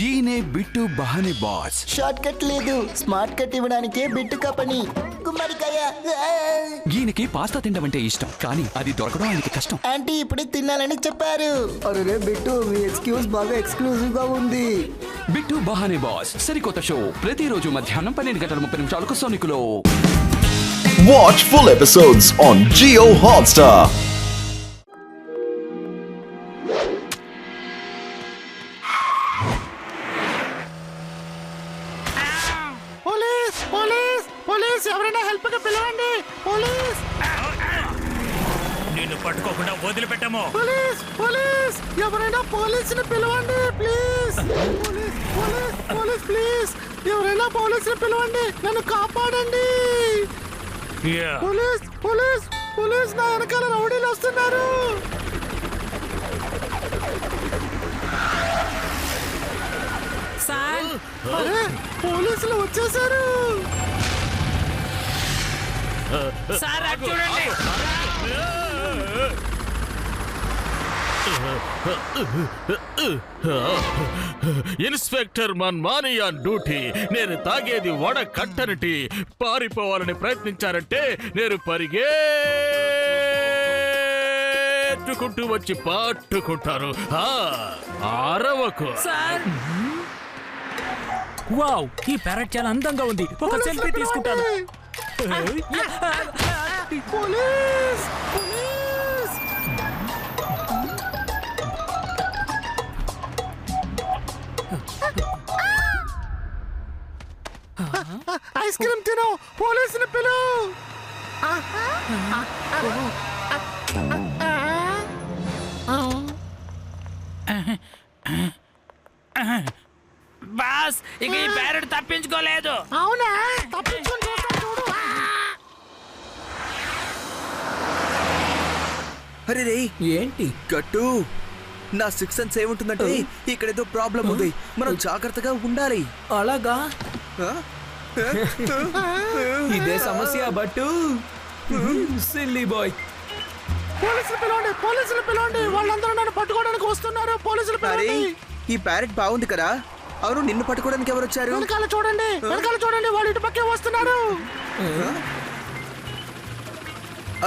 ఈయనే bit బహానే boss. Short cut లేదు, smart cut ఇవ్వడానికే bit కపని. గుమ్మడికాయ. ఈయనకి పాస్తా తినడం అంటే ఇష్టం, కానీ అది దొరకడం ఆయనకి కష్టం. ఆంటీ ఇప్పుడే తినాలని చెప్పారు. అరే బిట్టు, మీ ఎక్స్క్యూజ్ బాగా ఎక్స్క్లూజివ్ గా ఉంది. బిట్టు బహానే బాస్ సరికొత్త షో ప్రతిరోజు మధ్యాహ్నం 12:30 సోనికులో. Watch full episodes on Jio Hotstar. Police police police, ఎవరైనా హెల్ప్ గా పిలవండి. పోలీస్, నిన్ను పట్టుకోకుండా వదిలిపెట్టము. పోలీస్ పోలీస్, ఎవరైనా పోలీసుని పిలవండి please. Police police police please, ఎవరైనా పోలీసుని పిలవండి, నన్ను కాపాడండి. పోలీస్ పోలీస్ పోలీస్, నా వెనకాల రౌడీలు వస్తున్నారు. అరే, పోలీసులు వచ్చేసారు. సార్ అటు చూడండి. Inspector Manmani on duty. నేను తాగేది వడ కట్టనిటి. పారిపోవాలని ప్రయత్నించారంటే నేను పరిగెట్టుకుంటూ వచ్చి పట్టుకుంటారు. అరవకు. వావ్, ఈ ప్యారెట్ చాలా అందంగా ఉంది. ఒక సెల్ఫీ తీసుకుంటాను. పోలీస్ పోలీస్, ఐస్ క్రీమ్ తిను. పోలీసుని పిలు. బాస్, ఇక ఈ ప్యారెట్ తప్పించుకోలేదు. అవునా, తప్పించుకొని చూస్తాను చూడు. అరే రే, ఏంటి గట్టు, నా సిక్స్ సెన్స్ ఏముంటుందంటే ఇక్కడ ఏదో ప్రాబ్లం ఉంది, మనం జాగ్రత్తగా ఉండాలి. అలాగా? ఇదే సమస్య బట్టు. Silly bye. పోలీసులు పిలవండి, పోలీసులు పిలవండి, వాళ్ళందరూ నన్ను పట్టుకోవడానికి వస్తున్నారు. పోలీసులు అరే, పిలవండి. ఈ ప్యారెట్ బాగుంది కదా. అవును, నిన్ను పట్టుకోవడానికి ఎవరు వచ్చారు? వెనకాల చూడండి, వెనకాల చూడండి, వాళ్ళు ఇటు పక్కే వస్తున్నారు.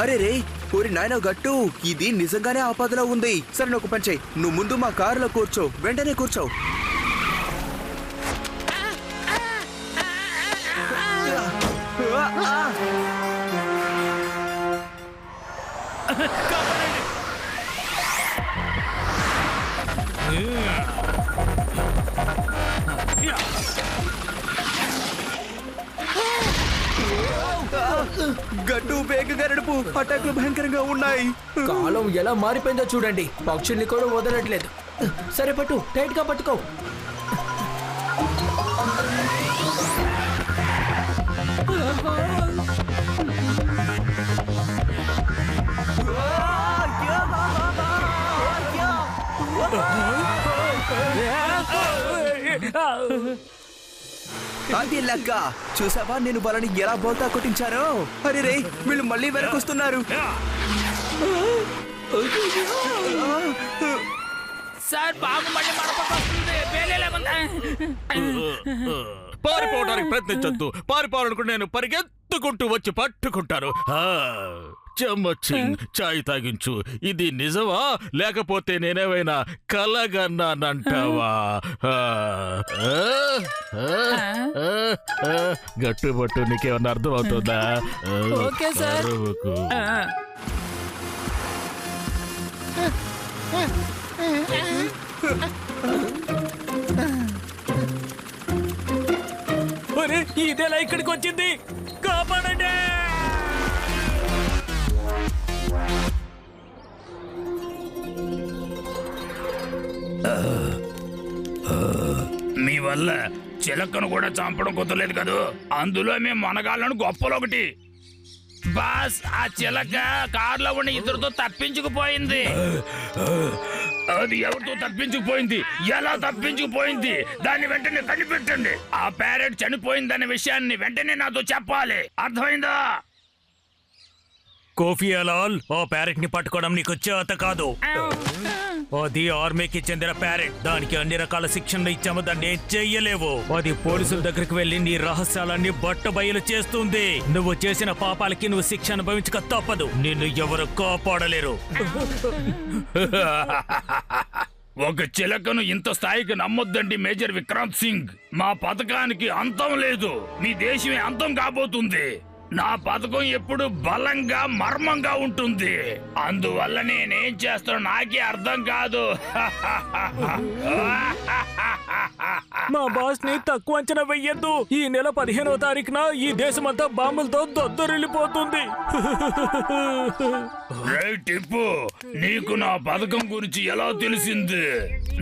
అరే రే, ఊరి నాయన గట్టు, ఇది నిజంగానే ఆపదలో ఉంది. సరే, నువ్వు ఒక పని చెయ్యి, నువ్వు ముందు మా కారులో కూర్చో, వెంటనే కూర్చో. గట్టు, వేగంగా నడుపు, అటాకులు భయంకరంగా ఉన్నాయి. కాలం ఎలా మారిపోయిందో చూడండి, పక్షుల్ని కూడా వదలట్లేదు. సరే పట్టు, టైట్ గా పట్టుకో. అది లెక్క. చూసావా నేను వాళ్ళని ఎలా బోల్తా కొట్టించాను? అరే రే, వీళ్ళు మళ్ళీ వెనకొస్తున్నారు. సార్, బాబు మళ్ళీ మడపకొస్తుంది. పారిపోవడానికి ప్రయత్నించొద్దు. పారిపోవాలనుకుంటే నేను పరిగెత్తుకుంటూ వచ్చి పట్టుకుంటాను. చమ్మచింగ్, చాయ్ తాగించు. ఇది నిజమా లేకపోతే నేనేమైనా కలగన్నానంటావా? గట్టుబట్టు నీకేమన్నా అర్థం అవుతుందా? Okay sir. ఇదేలా ఇక్కడికి వచ్చింది? కాపాడండి. మీ వల్ల చిలకను కూడా చంపడం కుదరలేదు కదా. అందులో మేము మనగాళ్ళను గొప్పలు ఒకటి. బాస్, ఆ చిలక కారులో ఉన్న ఇద్దరితో తప్పించుకుపోయింది. అది ఎవరితో తప్పించుకుపోయింది, ఎలా తప్పించుకుపోయింది, దాన్ని వెంటనే కనిపెట్టండి. ఆ ప్యారెట్ చనిపోయిందనే విషయాన్ని వెంటనే నాతో చెప్పాలి, అర్థమైందా? కోఫీ అలాల్, ఓ ప్యారెట్ ని పట్టుకోవడం నీకు చేత కాదు. అది ఆర్మీకి చెందిన ప్యారెట్. దానికి అన్ని రకాల శిక్షణలు ఇచ్చాము, దాన్ని ఏం చెయ్యలేవు. అది పోలీసుల దగ్గరికి వెళ్లి నీ రహస్యాలన్నీ బట్టబయలు చేస్తుంది. నువ్వు చేసిన పాపాలకి నువ్వు శిక్ష అనుభవించక తప్పదు. నిన్ను ఎవరు కాపాడలేరు. ఒక చిలకను ఇంత స్థాయికి నమ్మొద్దండి మేజర్ విక్రాంత్ సింగ్. మా పథకానికి అంతం లేదు. మీ దేశమే అంతం కాబోతుంది. నా పథకం ఎప్పుడు బలంగా మర్మంగా ఉంటుంది. అందువల్ల నేనేం చేస్తానో నాకే అర్థం కాదు. మా బాస్ ని తక్కువ అంచనా వెయ్యొద్దు. ఈ నెల 15వ తారీఖున ఈ దేశమంతా బాంబులతో దొద్దరిల్లిపోతుంది. టిప్పు, నీకు నా పథకం గురించి ఎలా తెలిసింది?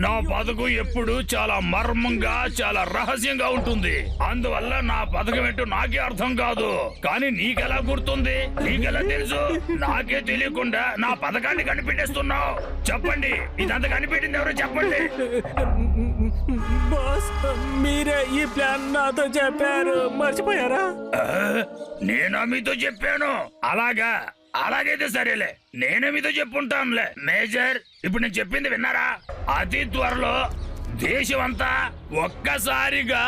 నా పథకం ఎప్పుడు చాలా మర్మంగా చాలా రహస్యంగా ఉంటుంది. అందువల్ల నా పథకం ఏంటో నాకే అర్థం కాదు. కానీ నీకెలా గుర్తుంది? నీకెలా తెలుసు? నాకే తెలియకుండా నా పథకాన్ని కనిపెట్టేస్తున్నావు. చెప్పండి, ఇదంతా కనిపెట్టింది ఎవరో చెప్పండి. బాస్, మీరే ఈ ప్లాన్ నాతో చెప్పారు, మర్చిపోయారా? నేనా మీతో చెప్పాను? అలాగా? అలాగైతే సరేలే, నేనే మీతో చెప్పుంటానులే. మేజర్, ఇప్పుడు నేను చెప్పింది విన్నారా? అతి త్వరలో దేశం అంతా ఒక్కసారిగా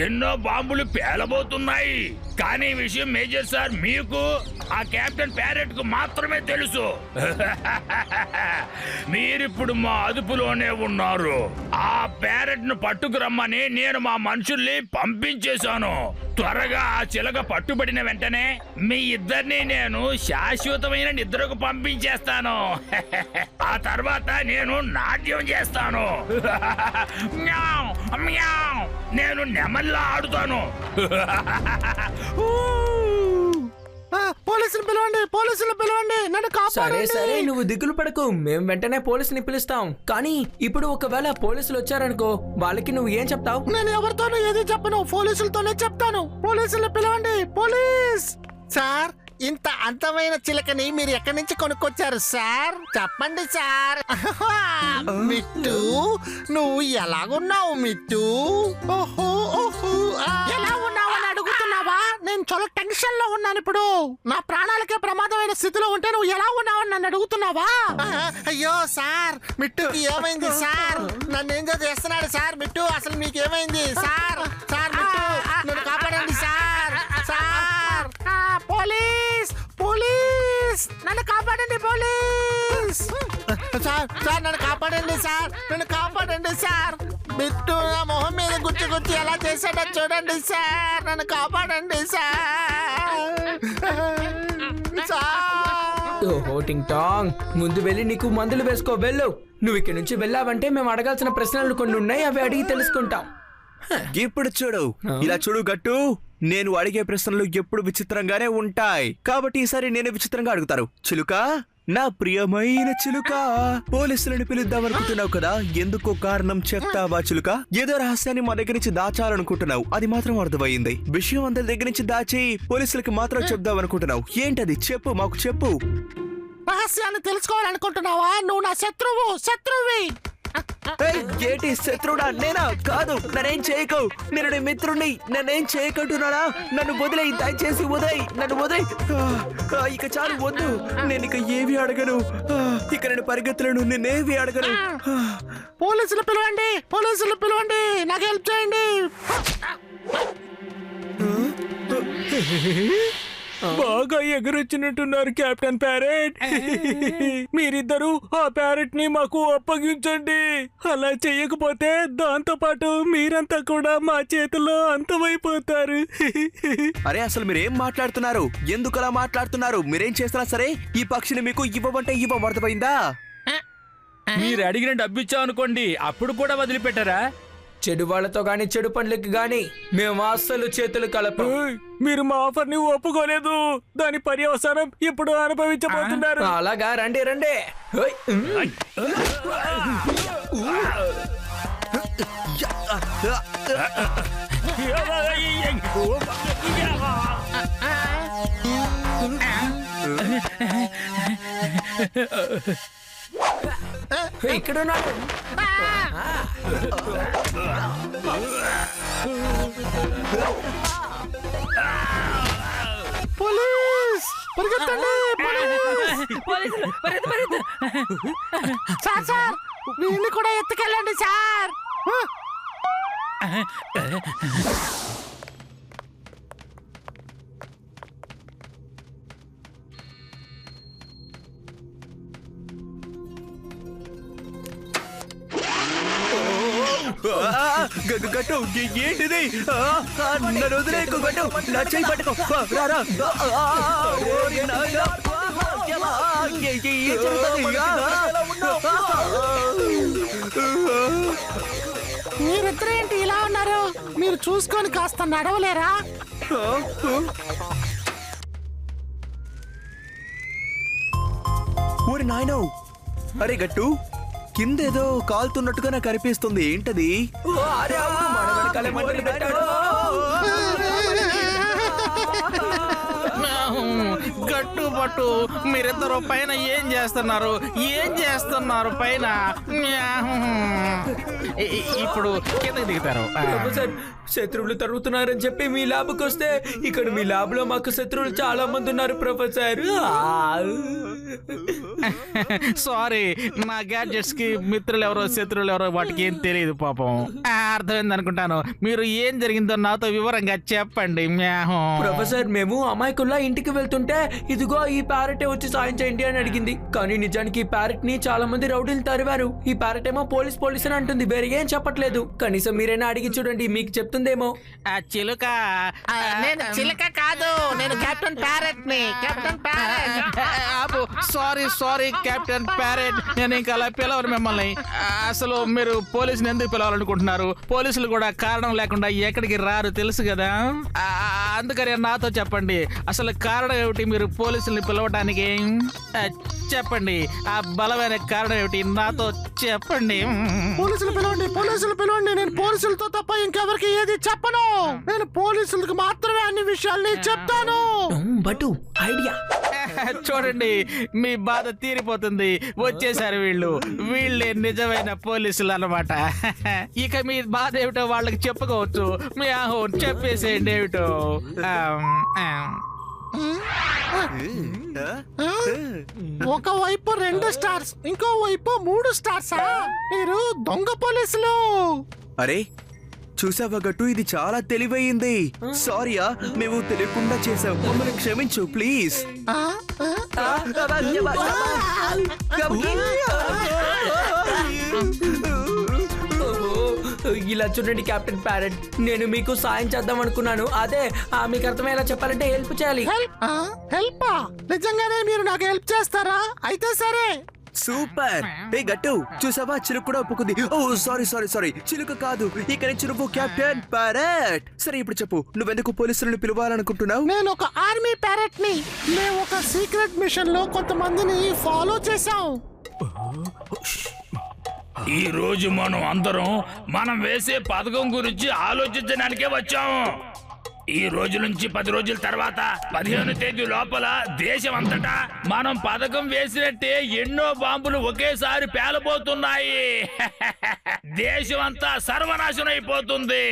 ఎన్నో బాంబులు పేలబోతున్నాయి. కానీ ఈ విషయం మేజర్ సార్ మీకు, ఆ కెప్టెన్ ప్యారెట్ కు మాత్రమే తెలుసు. మీరిప్పుడు మా అదుపులోనే ఉన్నారు. ఆ ప్యారెట్ ను పట్టుకురమ్మని నేను మా మనుషుల్ని పంపించేశాను. త్వరగా ఆ చిలక పట్టుబడిన వెంటనే మీ ఇద్దరిని నేను శాశ్వతమైన నిద్రకు పంపించేస్తాను. ఆ తర్వాత నేను నాట్యం చేస్తాను. మ్యావ్, మ్యావ్, నేను నెమల్లా ఆడుతాను. పోలీసులు పిలవండి, పోలీసులు పిలవండి, నన్ను సరే కాపాడండి. సరే, నువ్వు దిగులు పడకు, మేము వెంటనే పోలీసుని పిలుస్తాం. కానీ ఇప్పుడు ఒకవేళ పోలీసులు వచ్చారనుకో, వాళ్ళకి నువ్వు ఏం చెప్తావు? నేను ఎవరితోనూ ఏది చెప్పను, పోలీసులతోనే చెప్తాను. పోలీసులు పిలవండి, పోలీస్. సార్, ఇంత అందమైన చిలకని మీరు ఎక్కడి నుంచి కొనుక్కొచ్చారు సార్? చెప్పండి సార్. మిట్టు, నువ్వు ఎలాగున్నావు మిట్టు? ఓహో ఓహో, ఎలా ఉన్నావని అడుగుతున్నావా? నేను చాలా టెన్షన్ లో ఉన్నాను ఇప్పుడు. నా ప్రాణాలకే ప్రమాదమైన స్థితిలో ఉంటే నువ్వు ఎలా ఉన్నావని నన్ను అడుగుతున్నావా? అయ్యో సార్, మిట్టుకి ఏమైంది సార్? నన్ను ఏం చేస్తున్నాడు సార్ మిట్టు? అసలు మీకు ఏమైంది సార్? సార్ మిట్టు, నన్ను కాపాడండి సార్. సార్, పోలీస్, పోలీస్, నన్ను కాపాడండి పోలీస్. సార్, సార్, నన్ను కాపాడండి సార్, నన్ను కాపాడండి సార్. బిట్టు నా మొహం మీద గుచ్చి ఎలా చేశాడో చూడండి సార్. నన్ను కాపాడండి సార్. హోటింగ్ టాంగ్, ముందు వెళ్ళి నీకు మందులు వేసుకో, వెళ్ళు. నువ్వు ఇక్కడి నుంచి వెళ్ళావంటే మేము అడగాల్సిన ప్రశ్నలు కొన్ని ఉన్నాయి, అవి అడిగి తెలుసుకుంటాం. ఇప్పుడు చూడు, ఇలా చూడు గట్టు, నేను అడిగే ప్రశ్నలు ఎప్పుడు విచిత్రంగానే ఉంటాయి. కాబట్టి ఈసారి నేను విచిత్రంగా అడుగుతారు. చిలుక, నా ప్రియమైన చిలుక, పోలీసులను పిలుద్దామనుకుంటున్నావు కదా, ఎందుకో కారణం చెప్తావా చిలుక? ఏదో రహస్యాన్ని మా దగ్గర నుంచి దాచాలనుకుంటున్నావు, అది మాత్రం అర్థమైంది. విషయం అందరి దగ్గర నుంచి దాచి పోలీసులకి మాత్రం చెప్దాం అనుకుంటున్నావు. ఏంటది? చెప్పు, మాకు చెప్పు. రహస్యాన్ని తెలుసుకోవాలనుకుంటున్నావా? నువ్వు నా శత్రువు, శత్రువి. ఏంటి శత్రుడా? నేనా? కాదు, నన్నేం చేయకు. నేను నీ మిత్రుడిని, నన్నేం చేయకుంటున్నానా? నన్ను వదిలేయి, దయచేసి వదిలేయి, నన్ను వదిలేయి. ఇక చాలు, వద్దు. నేను ఇక ఏవి అడగను. ఇక నేను పరిగెత్తలేను, నేనేవి అడగను. పోలీసులు పిలవండి, పోలీసులు పిలవండి, నాకు హెల్ప్ చేయండి. బాగా ఎగురొచ్చినట్టున్నారు కెప్టెన్ ప్యారెట్. మీరిద్దరూ ఆ ప్యారెట్ ని మాకు అప్పగించండి. అలా చెయ్యకపోతే దాంతో పాటు మీరంతా కూడా మా చేతుల్లో అంతమైపోతారు. అరే, అసలు మీరేం మాట్లాడుతున్నారు? ఎందుకు అలా మాట్లాడుతున్నారు? మీరేం చేస్తున్నా సరే ఈ పక్షిని మీకు ఇవ్వమంటే అర్థమైందా? మీరు అడిగిన డబ్బు ఇచ్చాం అనుకోండి, అప్పుడు కూడా వదిలిపెట్టారా? చెడు వాళ్ళతో గాని చెడు పనులకి గాని మేము అస్సలు చేతులు కలపం. మీరు మా ఆఫర్ ని ఒప్పుకోలేదు, దాని పర్యవసానం ఇప్పుడు అనుభవించబోతున్నారు. అలాగా, రండి రండి. ఇక్కడ ఉన్నాడు. పోలీస్, పరిగెత్తండి, పోలీస్. సార్, సార్, వీడిని కూడా ఎత్తుకెళ్ళండి సార్. గట్టు ఏంటిది? నన్ను వదిలేకు గట్టు, నా చేయి పట్టుకో. రారా. మీరిద్దరేంటి ఇలా ఉన్నారు? మీరు చూసుకొని కాస్త నడవలేరా? ఊరి నాయనో, అరే గట్టు, కిందేదో కాలుతున్నట్టుగా నాకు అనిపిస్తుంది. ఏంటది? గట్టుబట్టు మీరిద్దరు పైన ఏం చేస్తున్నారు పైన? ఇప్పుడు కిందకి దిగుతారు. ప్రొఫెసర్, శత్రువులు తరుగుతున్నారని చెప్పి మీ ల్యాబ్కి వస్తే ఇక్కడ మీ ల్యాబ్ లో మాకు శత్రువులు చాలా మంది ఉన్నారు ప్రొఫెసర్. సారీ, నా గ్యాడ్జెట్స్ కి మిత్రులు ఎవరో శత్రువులు ఎవరో వాటికి ఏం తెలియదు పాపం. అర్థమైంది అనుకుంటాను. మీరు ఏం జరిగిందో నాతో వివరంగా చెప్పండి. ప్రొఫెసర్, మేము అమాయకుల్లా ఇంటికి వెళ్తుంటే ఇదిగో ఈ ప్యారెట్ వచ్చి సాయం చేయండి అని అడిగింది. కానీ నిజానికి ఈ ప్యారెట్ ని చాలా మంది రౌడీలు తరివారు. ఈ ప్యారెట్ ఏమో పోలీస్ అని అంటుంది, వేరే ఏం చెప్పట్లేదు. కనీసం మీరైనా అడిగి చూడండి, మీకు చెప్తుందేమో. చిలుక, నేను చిలక కాదు, నేను కెప్టెన్ ప్యారెట్ ని. Captain parrot. Sorry captain parrot, నేను ఇంకా అలా పిలవరు మిమ్మల్ని. అసలు మీరు పోలీసుని ఎందుకు పిలవాలనుకుంటున్నారు? పోలీసులు కూడా కారణం లేకుండా ఎక్కడికి రారు, తెలుసు కదా. అందుకని నాతో చెప్పండి, అసలు కారణం ఏమిటి మీరు పోలీసుల్ని పిలవడానికి? చెప్పండి, ఆ బలమైన కారణం ఏమిటి నాతో చెప్పండి. పోలీసులు పిలవండి. నేను పోలీసులతో తప్ప ఇంకెవరికి ఏది చెప్పను. నేను పోలీసులకు మాత్రమే అన్ని విషయాల్ని చెప్తాను. బట్ ఐడియా చూడండి, మీ బాధ తీరిపోతుంది. వచ్చేసారు వీళ్ళే నిజమైన పోలీసులు అన్నమాట. ఇక మీ బాధ ఏమిటో వాళ్ళకి చెప్పుకోవచ్చు. మీ చెప్పేసేయండి ఏమిటో. ఒకవైపు 2 స్టార్స్, ఇంకో వైపు 3 స్టార్సా? మీరు దొంగ పోలీసులు. అరే చూసావా గట్టు, ఇది చాలా తెలివైంది. సారీయా, మేము తెలియకుండా చేసాం, మమ్మల్ని క్షమించు ప్లీజ్. ఇలా చూడండి కెప్టెన్ ప్యారెట్, నేను మీకు సాయం చేద్దాం అనుకున్నాను. అదే మీకు అర్థమయ్యేలా చెప్పాలంటే హెల్ప్ చేయాలి. హెల్పా? నిజంగానే మీరు నాకు హెల్ప్ చేస్తారా? అయితే సరే. సూపర్. ఏ గట్టు, చూసావా, చిలుక కూడా ఒప్పుకుంది. ఓ సారీ, చిలుక కాదు, ఇక్కడ నుంచి నువ్వు కెప్టెన్ ప్యారెట్. సరే ఇప్పుడు చెప్పు, నువ్వెందుకు పోలీసులను పిలవాలనుకుంటున్నావు? నేను ఒక ఆర్మీ ప్యారెట్ ని. మేము ఒక సీక్రెట్ మిషన్ లో కొంతమందిని ఫాలో చేసాం. ఈ రోజు మనం వేసే పథకం గురించి ఆలోచించడానికే వచ్చాము. ఈ రోజు నుంచి 10 రోజుల తర్వాత 15వ తేదీ లోపల దేశం అంతటా మనం పథకం వేసినట్టే ఎన్నో బాంబులు ఒకేసారి పేలబోతున్నాయి. దేశం అంతా సర్వనాశనం అయిపోతుంది.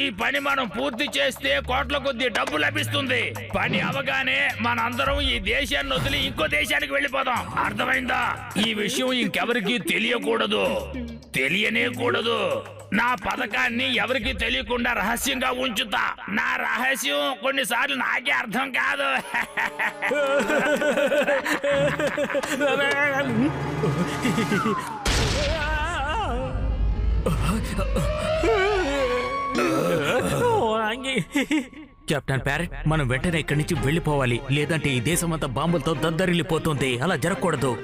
ఈ పని మనం పూర్తి చేస్తే కోట్ల కొద్ది డబ్బు లభిస్తుంది. పని అవగానే మనందరం ఈ దేశాన్ని వదిలి ఇంకో దేశానికి వెళ్ళిపోదాం. అర్థమైందా? ఈ విషయం ఇంకెవరికి తెలియనే కూడదు. నా పథకాన్ని ఎవరికి తెలియకుండా రహస్యంగా ఉంచుతా. నా రహస్యం కొన్నిసార్లు నాకే అర్థం కాదు. కెప్టెన్ ప్యారెట్, మనం వెంటనే ఇక్కడి నుంచి వెళ్ళిపోవాలి, లేదంటే ఈ దేశం అంతా బాంబులతో దద్దరిల్లిపోతుంది. అలా జరగకూడదు.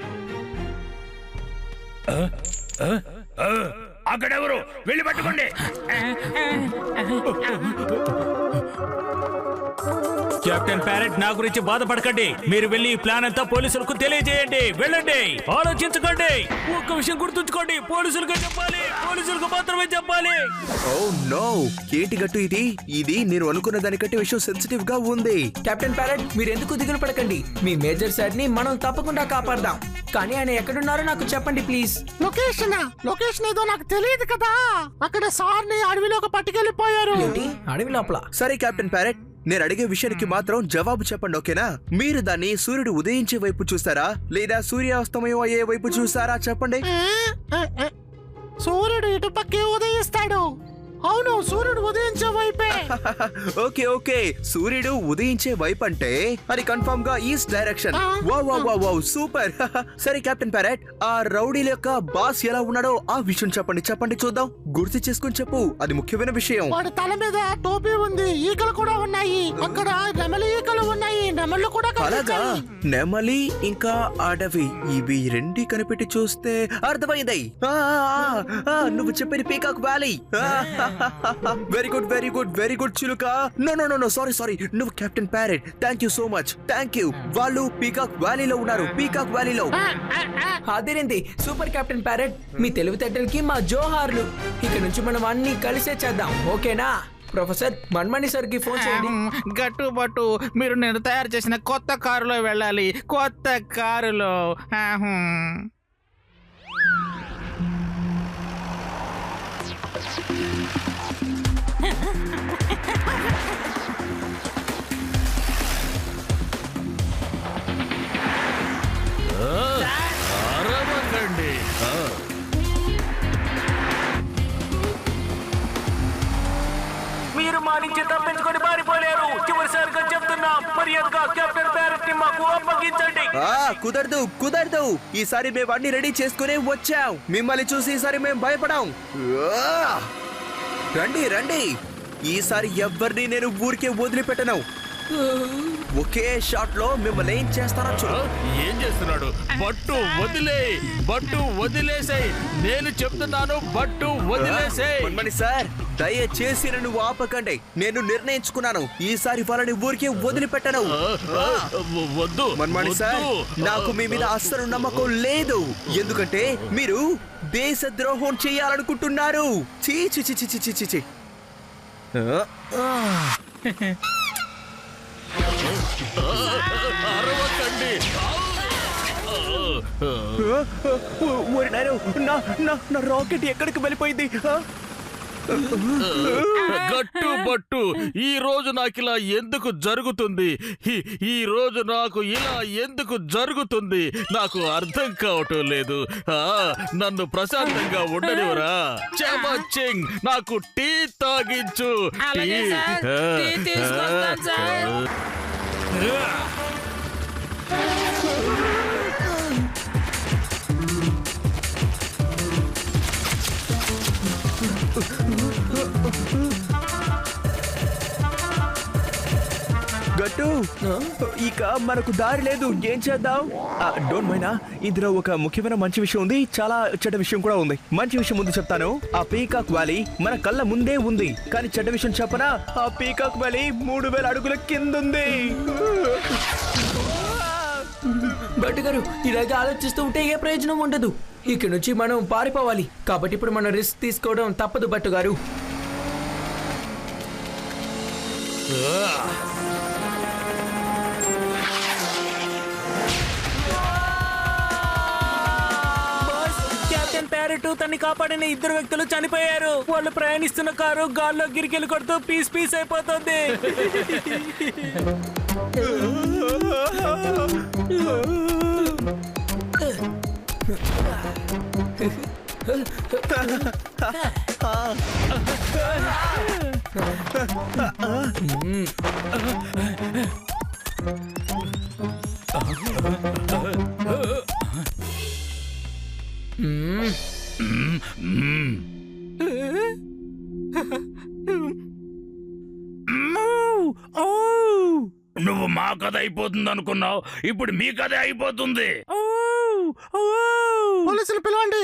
అక్కడెవరు? వెళ్ళి పట్టుకోండి. కెప్టెన్ ప్యారెట్, నా గురించి బాధపడకండి. మీరు వెళ్ళి ఈ ప్లాన్ అంతా పోలీసులకు తెలియజేయండి. వెళ్ళండి, ఆలోచించకండి. ఒక్క విషయం గుర్తుంచుకోండి, పోలీసులకు మాత్రమే చెప్పాలి. ఓ నో, ఏంటి గట్టు ఇది నేను అనుకున్న దానికంటే విషయం సెన్సిటివ్ గా ఉంది. కెప్టెన్ ప్యారెట్, మీరు ఎందుకు దిగులు పడకండి. మీ మేజర్ సార్ ని మనం తప్పకుండా కాపాడదాం. కానీ ఆయన ఎక్కడున్నారో నాకు చెప్పండి ప్లీజ్. లొకేషన్ ఏదో నాకు తెలియదు కదా. అక్కడ సార్ ని అడవిలోకి పట్టుకెళ్ళిపోయారు. అడవి లోపల? సరే కెప్టెన్ ప్యారెట్, నేను అడిగే విషయానికి మాత్రం జవాబు చెప్పండి, ఓకేనా? మీరు దాన్ని సూర్యుడు ఉదయించే వైపు చూస్తారా లేదా సూర్యాస్తమయం అయ్యే వైపు చూస్తారా? చెప్పండి. సూర్యుడు ఇటు పక్కే ఉదయిస్తాడు. అవును, సూర్యుడు ఉదయించే వైపే. ఓకే ఓకే, సూర్యుడు ఉదయించే వైపు అంటే అది కన్ఫర్మ్ గా ఈస్ట్ డైరెక్షన్. Wow super. సరే కెప్టెన్ ప్యారెట్, ఆ రౌడీల యొక్క బాస్ ఎలా ఉన్నాడో ఆ విషయం చెప్పండి చూద్దాం. గుర్తు చేసుకుని చెప్పు, అది ముఖ్యమైన విషయం. వాడి తల మీద టోపీ ఉంది, ఈకలు కూడా ఉన్నాయి. అక్కడ నెమలి ఈకలు ఉన్నాయి, నెమళ్ళు కూడా అలాగా? నెమలి ఇంకా అడవి, ఇవి రెండు కనిపెట్టి చూస్తే అర్థమైంది. నువ్వు చెప్పేది పీకాక్ వ్యాలీ. వెరీ గుడ్ చిలుక. నో సారీ, నువ్వు captain parrot. Thank you so much, thank you. వాళ్ళు పీకాక్ వ్యాలీలో ఉన్నారు, పీకాక్ వ్యాలీలో. అదేనండి సూపర్ కెప్టెన్ ప్యారెట్, మీ తెలివితేటలకి మా జోహార్లు. ఇక నుంచి మనం అన్ని కలిసే చేద్దాం, ఓకేనా? ప్రొఫెసర్ మన్మణి సార్ కి ఫోన్ చేయండి. గట్టు బట్టు, మీరు నేను తయారు చేసిన కొత్త కారులో వెళ్ళాలి, కొత్త కారులో. మీరు మా నుంచి తప్పించుకొని పారిపోలేరు. చివరిసారిగా చెప్తున్నాం, మర్యాదగా కెప్టెన్ ప్యారెట్ ని మాకు అప్పగించండి. కుదరదు. ఈసారి మేము అన్ని రెడీ చేసుకునే వచ్చాం. మిమ్మల్ని చూసి ఈసారి మేము భయపడాం. రండి. ఈసారి ఎవరిని నేను ఊరికే వదిలిపెట్టను. ఒకే షాట్ లో మిమ్మల్ని ఏం చేస్తారో చూడు. ఏం చేస్తున్నాడు? బట్టు వదిలేసాయి. నేను చెప్తున్నాను, బట్టు వదిలేసాయి. మన్మణి సార్, దయచేసి నన్ను ఆపకండి. నేను నిర్ణయించుకున్నాను, ఈసారి వాళ్ళని ఊరికే వదిలిపెట్టను. వద్దు మన్మణి సార్, నాకు మీ మీద అస్సలు నమ్మకం లేదు. ఎందుకంటే మీరు దేశద్రోహం చేయాలనుకుంటున్నారు. చీ. అరవకండి. నా రాకెట్ ఎక్కడికి వెళ్ళిపోయింది? గట్టు బట్టు, ఈ రోజు నాకు ఇలా ఎందుకు జరుగుతుంది? ఈ రోజు నాకు ఇలా ఎందుకు జరుగుతుంది? నాకు అర్థం కావటం లేదు. నన్ను ప్రశాంతంగా ఉండనివరా? చెమచింగ్, నాకు టీ తాగించు. గట్టు, ఇక మనకు దారి లేదు. ఏం చేద్దాం? డోంట్ మైనా, ఇందులో ఒక ముఖ్యమైన మంచి విషయం ఉంది, చాలా చెడ్డ విషయం కూడా ఉంది. మంచి విషయం ముందు చెప్తాను. ఆ పీకాక్ వ్యాలీ మన కళ్ళ ముందే ఉంది. కానీ చెడ్డ విషయం చెప్పనా? ఆ పీకాక్ వ్యాలీ 3000 అడుగుల కింద ఉంది. భట్ గారు, ఇలాగే ఆలోచిస్తూ ఉంటే ఏ ప్రయోజనం ఉండదు. ఇక నుంచి మనం పారిపోవాలి. కాబట్టి ఇప్పుడు మనం రిస్క్ తీసుకోవడం తప్పదు భట్ గారు. కెప్టెన్ ప్యారెట్ తన్ని కాపాడిన 2 వ్యక్తులు చనిపోయారు. వాళ్ళు ప్రయాణిస్తున్న కారు గాల్లో గిరికెలు కొడుతూ పీస్ అయిపోతుంది. నువ్వు మా కథ అయిపోతుంది అనుకున్నావు, ఇప్పుడు మీ కథ అయిపోతుంది. పోలీసులు పిలవండి.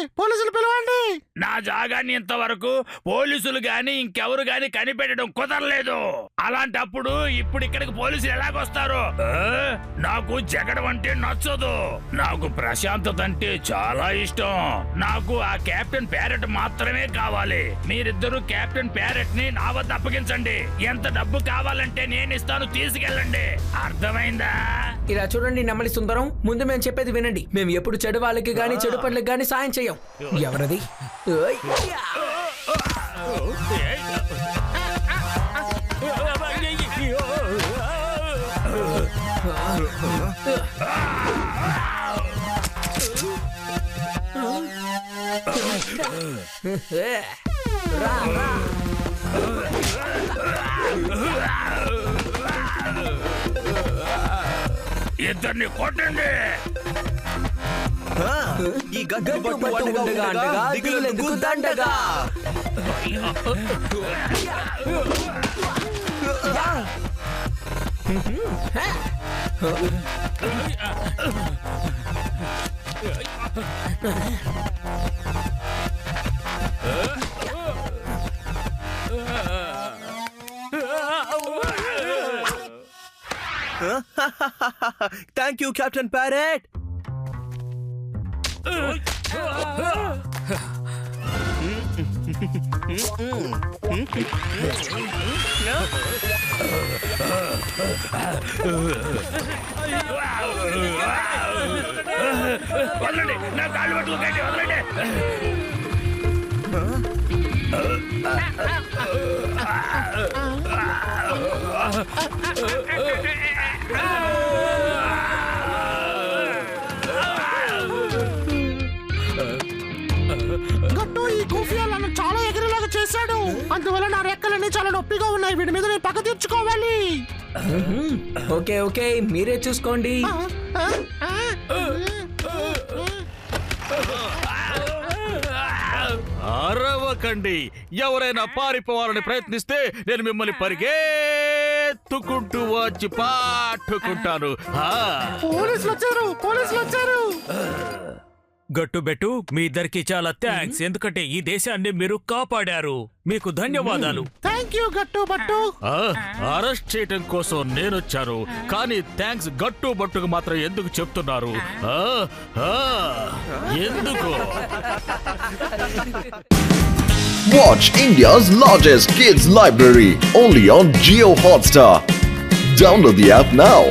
నా జాగాన్ని ఇంతవరకు పోలీసులు గాని ఇంకెవరు గాని కనిపెట్టడం కుదరలేదు. అలాంటప్పుడు ఇప్పుడు ఇక్కడికి పోలీసులు ఎలాగొస్తారు? నాకు జగడం అంటే నచ్చదు. నాకు ప్రశాంతత అంటే చాలా ఇష్టం. నాకు ఆ కెప్టెన్ ప్యారెట్ మాత్రమే కావాలి. మీరిద్దరూ కెప్టెన్ ప్యారెట్ ని నా వద్ద అప్పగించండి. ఎంత డబ్బు కావాలంటే నేను ఇస్తాను, తీసుకెళ్ళండి. అర్థమైందా? ఇలా చూడండి నెమలి సుందరం, ముందు మేము చెప్పేది వినండి. మేము ఎప్పుడు చెడు వాళ్ళకి గాని చెడు పనులకు గాని సాయం చేయం. ఎవరది? ఇద్దరిని కొట్టండి. ఈ గట్టు బట్టు ఉండగా దిగులెందుకు దండగా. Thank you captain parrot. వదలండి, నా కాళ్ళు పట్టుకోకండి, వదలండి. గట్టు ఈ గూఫియా నన్ను చాలా ఎగిరేలాగా చేశాడు. అందువల్ల నా రెక్కలన్నీ చాలా నొప్పిగా ఉన్నాయి. వీడి మీద నేను పగ తీర్చుకోవాలి. ఓకే ఓకే, మీరే చూసుకోండి. అరవకండి. ఎవరైనా పారిపోవాలని ప్రయత్నిస్తే నేను మిమ్మల్ని పరిగెత్తుకుంటూ వచ్చి పాట్టుకుంటాను. పోలీసులు వచ్చారు, పోలీసులు వచ్చారు. గట్టు బెట్టు, మీ ఇద్దరికి చాలా థ్యాంక్స్. ఎందుకంటే ఈ దేశాన్ని మీరు కాపాడారు. మీకు ధన్యవాదాలు. థ్యాంక్ యూ గట్టు బట్టు. అరెస్ట్ చేయటం కోసం నేనొచ్చాను, కానీ థ్యాంక్స్ గట్టు బట్టుకు మాత్రం ఎందుకు చెప్తున్నారు? ఎందుకు? Watch India's largest kids library only on Jio Hotstar. Download the app now.